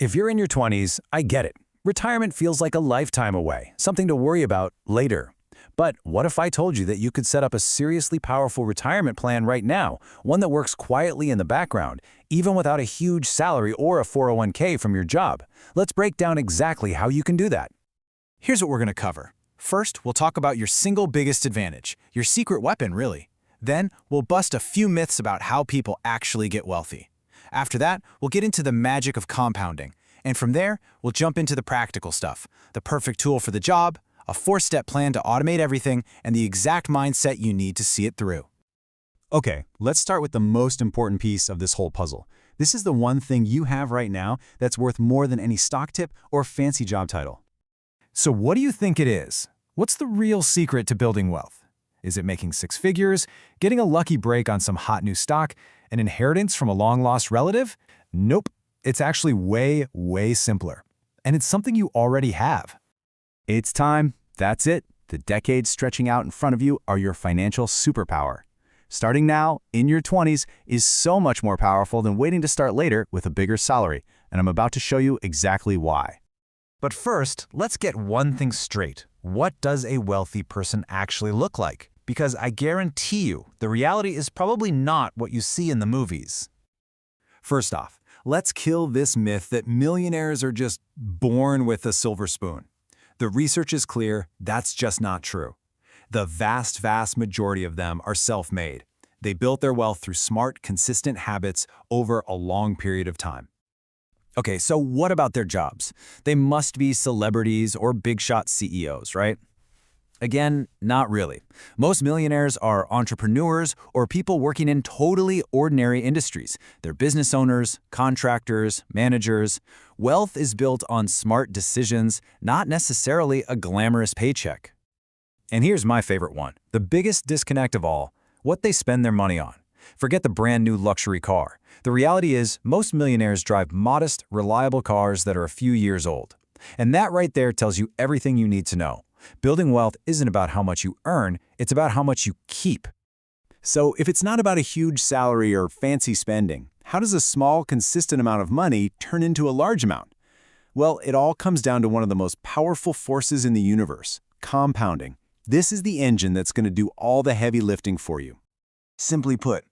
If you're in your 20s, I get it. Retirement feels like a lifetime away, something to worry about later. But what if I told you that you could set up a seriously powerful retirement plan right now, one that works quietly in the background, even without a huge salary or a 401k from your job? Let's break down exactly how you can do that. Here's what we're going to cover. First, we'll talk about your single biggest advantage, your secret weapon, really. Then, we'll bust a few myths about how people actually get wealthy. After that, we'll get into the magic of compounding. And from there, we'll jump into the practical stuff, the perfect tool for the job, a 4-step plan to automate everything, and the exact mindset you need to see it through. Okay, let's start with the most important piece of this whole puzzle. This is the one thing you have right now that's worth more than any stock tip or fancy job title. So what do you think it is? What's the real secret to building wealth? Is it making 6 figures, getting a lucky break on some hot new stock, an inheritance from a long-lost relative? Nope. It's actually way, way simpler. And it's something you already have. It's time. That's it. The decades stretching out in front of you are your financial superpower. Starting now, in your 20s, is so much more powerful than waiting to start later with a bigger salary, and I'm about to show you exactly why. But first, let's get one thing straight. What does a wealthy person actually look like? Because I guarantee you, the reality is probably not what you see in the movies. First off, let's kill this myth that millionaires are just born with a silver spoon. The research is clear, that's just not true. The vast majority of them are self-made. They built their wealth through smart, consistent habits over a long period of time. Okay, so what about their jobs? They must be celebrities or big-shot CEOs, right? Again, not really. Most millionaires are entrepreneurs or people working in totally ordinary industries. They're business owners, contractors, managers. Wealth is built on smart decisions, not necessarily a glamorous paycheck. And here's my favorite one, the biggest disconnect of all, what they spend their money on. Forget the brand new luxury car. The reality is, most millionaires drive modest, reliable cars that are a few years old. And that right there tells you everything you need to know. Building wealth isn't about how much you earn, it's about how much you keep. So if it's not about a huge salary or fancy spending, how does a small, consistent amount of money turn into a large amount? Well, it all comes down to one of the most powerful forces in the universe, compounding. This is the engine that's going to do all the heavy lifting for you. Simply put,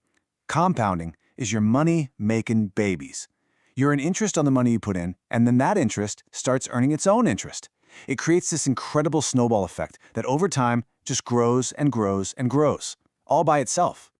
compounding is your money making babies. You earn interest on the money you put in, and then that interest starts earning its own interest. It creates this incredible snowball effect that over time just grows and grows and grows, all by itself.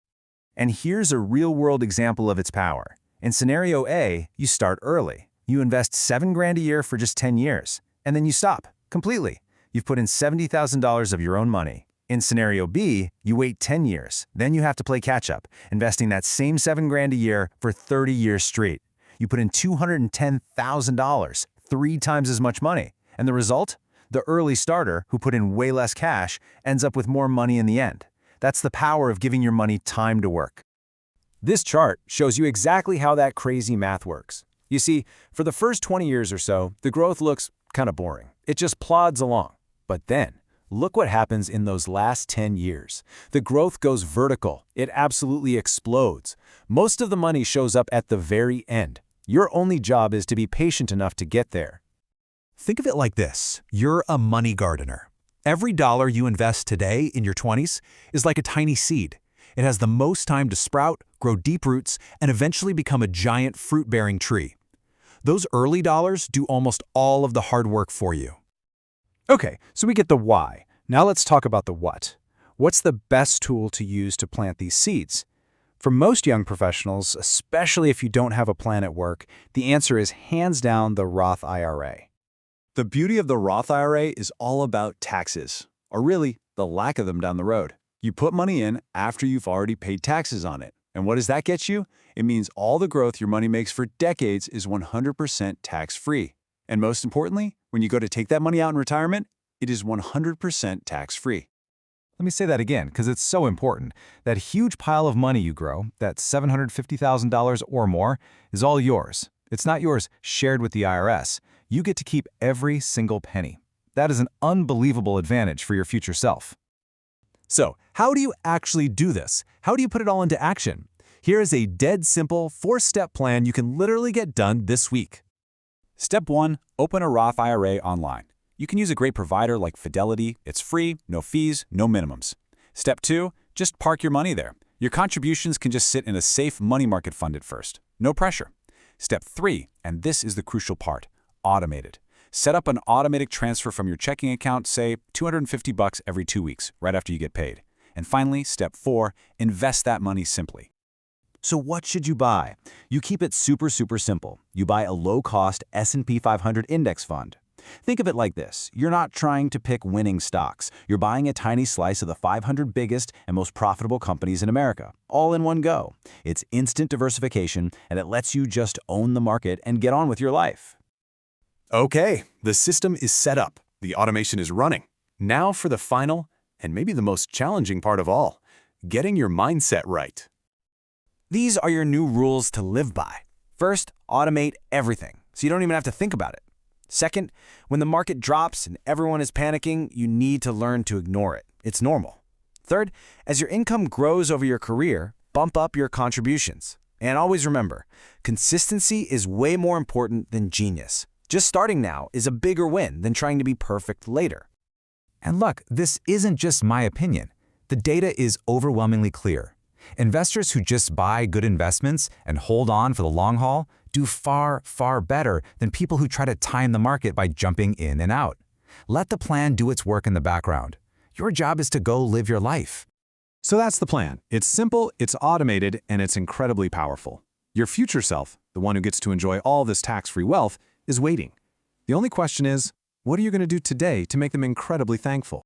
And here's a real-world example of its power. In scenario A, you start early. You invest $7 grand a year for just 10 years, and then you stop completely. You've put in $70,000 of your own money. In scenario B, you wait 10 years, then you have to play catch-up, investing that same $7 grand a year for 30 years straight. You put in $210,000, 3 times as much money. And the result? The early starter, who put in way less cash, ends up with more money in the end. That's the power of giving your money time to work. This chart shows you exactly how that crazy math works. You see, for the first 20 years or so, the growth looks kind of boring. It just plods along. But then, look what happens in those last 10 years. The growth goes vertical. It absolutely explodes. Most of the money shows up at the very end. Your only job is to be patient enough to get there. Think of it like this. You're a money gardener. Every dollar you invest today in your 20s is like a tiny seed. It has the most time to sprout, grow deep roots, and eventually become a giant fruit-bearing tree. Those early dollars do almost all of the hard work for you. Okay, so we get the why. Now let's talk about the what. What's the best tool to use to plant these seeds? For most young professionals, especially if you don't have a plan at work, the answer is hands down the Roth IRA. The beauty of the Roth IRA is all about taxes, or really, the lack of them down the road. You put money in after you've already paid taxes on it. And what does that get you? It means all the growth your money makes for decades is 100% tax-free. And most importantly, when you go to take that money out in retirement, it is 100% tax-free. Let me say that again, because it's so important. That huge pile of money you grow, that $750,000 or more, is all yours. It's not yours shared with the IRS. You get to keep every single penny. That is an unbelievable advantage for your future self. So, how do you actually do this? How do you put it all into action? Here is a dead simple 4-step plan you can literally get done this week. Step 1. Open a Roth IRA online. You can use a great provider like Fidelity. It's free, no fees, no minimums. Step 2. Just park your money there. Your contributions can just sit in a safe money market fund at first. No pressure. Step 3, and this is the crucial part, automate it. Set up an automatic transfer from your checking account, say $250 every 2 weeks, right after you get paid. And finally, step 4, invest that money simply. So what should you buy? You keep it super simple. You buy a low-cost S&P 500 index fund. Think of it like this. You're not trying to pick winning stocks. You're buying a tiny slice of the 500 biggest and most profitable companies in America, all in one go. It's instant diversification, and it lets you just own the market and get on with your life. Okay, the system is set up. The automation is running. Now for the final, and maybe the most challenging part of all, getting your mindset right. These are your new rules to live by. First, automate everything, so you don't even have to think about it. Second, when the market drops and everyone is panicking, you need to learn to ignore it. It's normal. Third, as your income grows over your career, bump up your contributions. And always remember, consistency is way more important than genius. Just starting now is a bigger win than trying to be perfect later. And look, this isn't just my opinion. The data is overwhelmingly clear. Investors who just buy good investments and hold on for the long haul do far better than people who try to time the market by jumping in and out. Let the plan do its work in the background. Your job is to go live your life. So that's the plan. It's simple, it's automated, and it's incredibly powerful. Your future self, the one who gets to enjoy all this tax-free wealth, is waiting. The only question is, what are you going to do today to make them incredibly thankful?